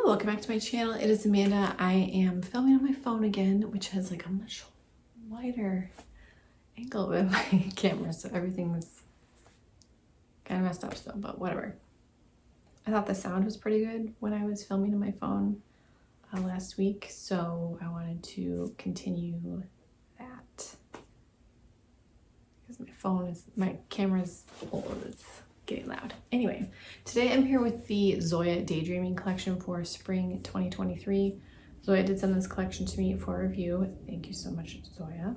welcome back to my channel. It is Amanda. I am filming on my phone again, which has like a much wider angle with my camera, so everything's kind of messed up still, but whatever. I thought the sound was pretty good when I was filming on my phone last week, so I wanted to continue that because my camera's old. It's getting loud. Anyway, today I'm here with the Zoya Daydreaming collection for spring 2023. Zoya did send this collection to me for review. Thank you so much, Zoya.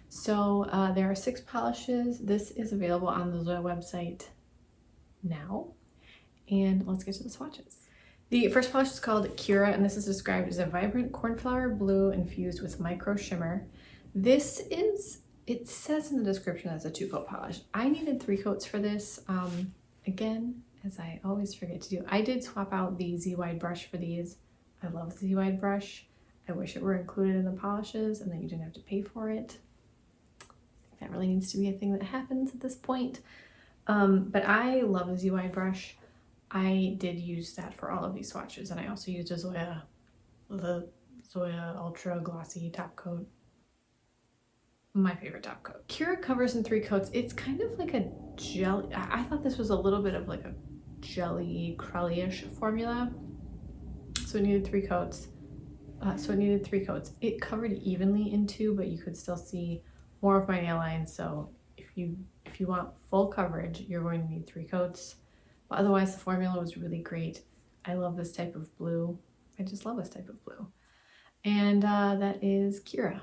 So there are 6 polishes. This is available on the Zoya website now. And let's get to the swatches. The first polish is called Kira, and this is described as a vibrant cornflower blue infused with micro shimmer. This is, it says in the description, as a 2-coat polish. I needed 3 coats for this. Again, as I always forget to do, I did swap out the Z-Wide brush for these. I love the Z-Wide brush. I wish it were included in the polishes and then you didn't have to pay for it. I think that really needs to be a thing that happens at this point. But I love the Z-Wide brush. I did use that for all of these swatches, and I also used the Zoya Ultra Glossy top coat. My favorite top coat. Kira covers in 3 coats. It's kind of like a jelly. I thought this was a little bit of like a jelly crelly-ish formula. So it needed 3 coats. It covered evenly in 2, but you could still see more of my nail line. So if you want full coverage, you're going to need 3 coats. But otherwise, the formula was really great. I love this type of blue. I just love this type of blue. And that is Kira.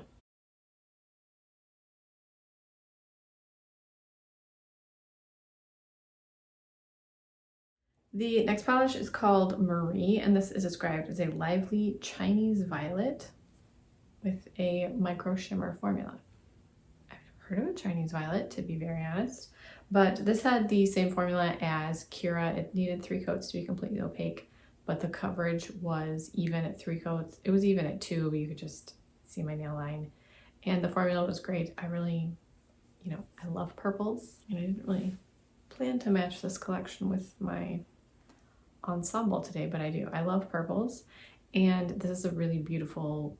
The next polish is called Marie, and this is described as a lively Chinese violet with a micro shimmer formula. I've heard of a Chinese violet, to be very honest, but this had the same formula as Kira. It needed 3 coats to be completely opaque, but the coverage was even at 3 coats. It was even at 2, but you could just see my nail line. And the formula was great. I really, I love purples, and I didn't really plan to match this collection with my ensemble today, but I do. I love purples, and this is a really beautiful,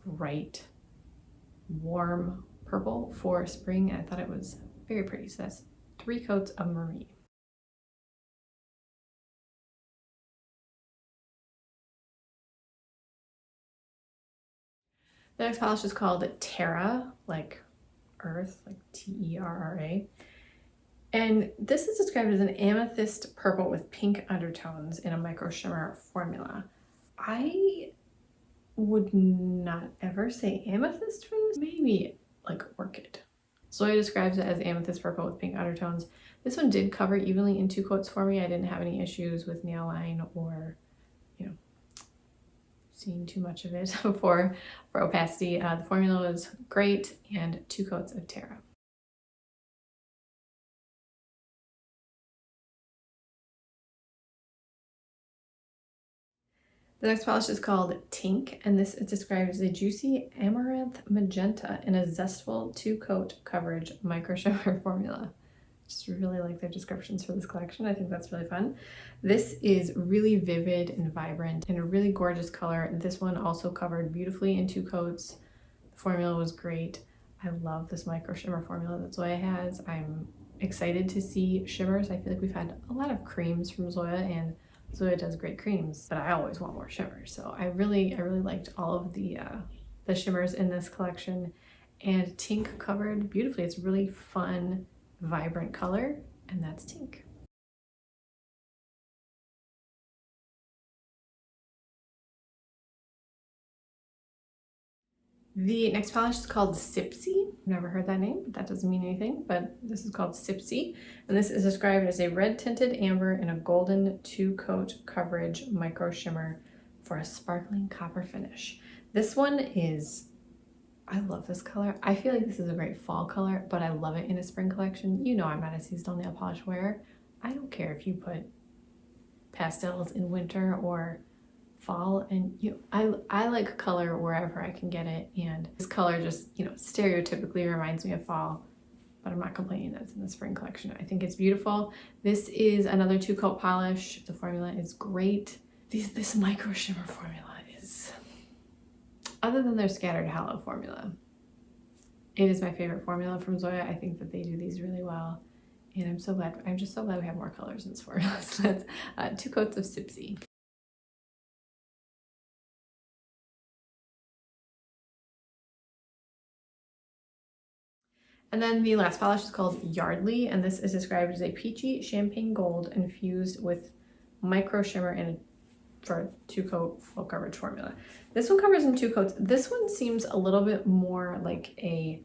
bright, warm purple for spring, and I thought it was very pretty. So that's 3 coats of Marie. The next polish is called Terra, like earth, like T-E-R-R-A. And this is described as an amethyst purple with pink undertones in a micro shimmer formula. I would not ever say amethyst for this. Maybe like orchid. Zoya describes it as amethyst purple with pink undertones. This one did cover evenly in 2 coats for me. I didn't have any issues with nail line or, seeing too much of it for opacity. The formula was great, and 2 coats of Terra. The next polish is called Tink, and this is described as a juicy amaranth magenta in a zestful 2-coat coverage micro shimmer formula. Just really like their descriptions for this collection. I think that's really fun. This is really vivid and vibrant and a really gorgeous color. This one also covered beautifully in 2 coats. The formula was great. I love this micro shimmer formula that Zoya has. I'm excited to see shimmers. I feel like we've had a lot of creams from Zoya, and Zoya does great creams, but I always want more shimmers. So I really liked all of the shimmers in this collection, and Tink covered beautifully. It's really fun, vibrant color, and that's Tink. The next polish is called Sipsey. I've never heard that name, but that doesn't mean anything, but this is called Sipsey, and this is described as a red tinted amber in a golden 2-coat coverage micro shimmer for a sparkling copper finish. This one is, I love this color. I feel like this is a great fall color, but I love it in a spring collection. You know I'm not a seasonal nail polish wearer. I don't care if you put pastels in winter or fall, and I like color wherever I can get it, and this color just stereotypically reminds me of fall, but I'm not complaining that it's in the spring collection. I think it's beautiful. This is another 2-coat polish. The formula is great. This micro shimmer formula is, other than their scattered halo formula, it is my favorite formula from Zoya. I think that they do these really well. And I'm just so glad we have more colors in this formula. So that's 2 coats of Sipsey. And then the last polish is called Yardley, and this is described as a peachy champagne gold infused with micro shimmer for a 2-coat full coverage formula. This one covers in 2 coats. This one seems a little bit more like a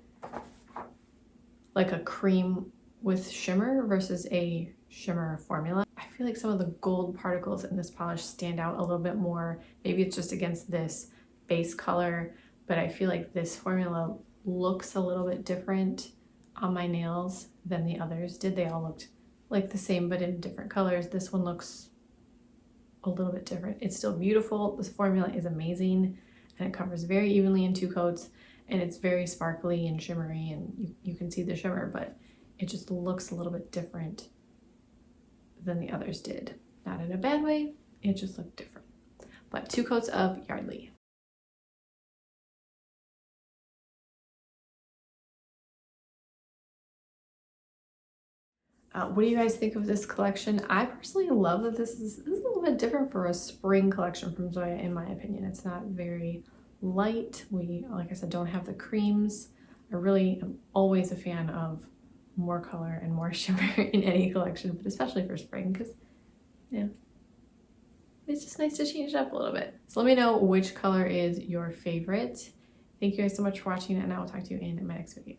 cream with shimmer versus a shimmer formula. I feel like some of the gold particles in this polish stand out a little bit more. Maybe it's just against this base color, but I feel like this formula looks a little bit different on my nails than the others did. They all looked like the same, but in different colors. This one looks a little bit different. It's still beautiful. This formula is amazing, and it covers very evenly in 2 coats, and it's very sparkly and shimmery, and you can see the shimmer, but it just looks a little bit different than the others did. Not in a bad way, it just looked different. But 2 coats of Yardley. What do you guys think of this collection? I personally love that this is a little bit different for a spring collection from Zoya, in my opinion. It's not very light. We, like I said, don't have the creams. I really am always a fan of more color and more shimmer in any collection, but especially for spring, because yeah, it's just nice to change it up a little bit. So let me know which color is your favorite. Thank you guys so much for watching, and I will talk to you in my next video.